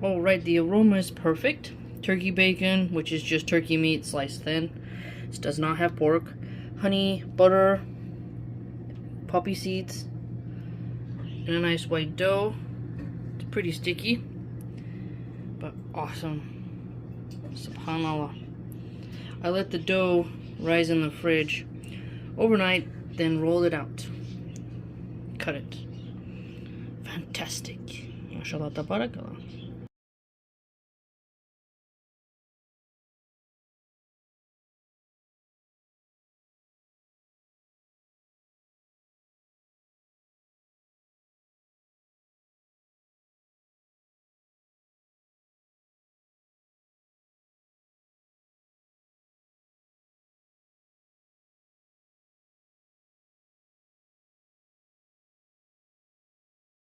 Alright, the aroma is perfect. Turkey bacon, which is just turkey meat sliced thin. This does not have pork. Honey, butter, poppy seeds, and a nice white dough. It's pretty sticky, but awesome. Subhanallah. I let the dough rise in the fridge overnight, then roll it out. Cut it. Fantastic. MashaAllah, tabarakallah.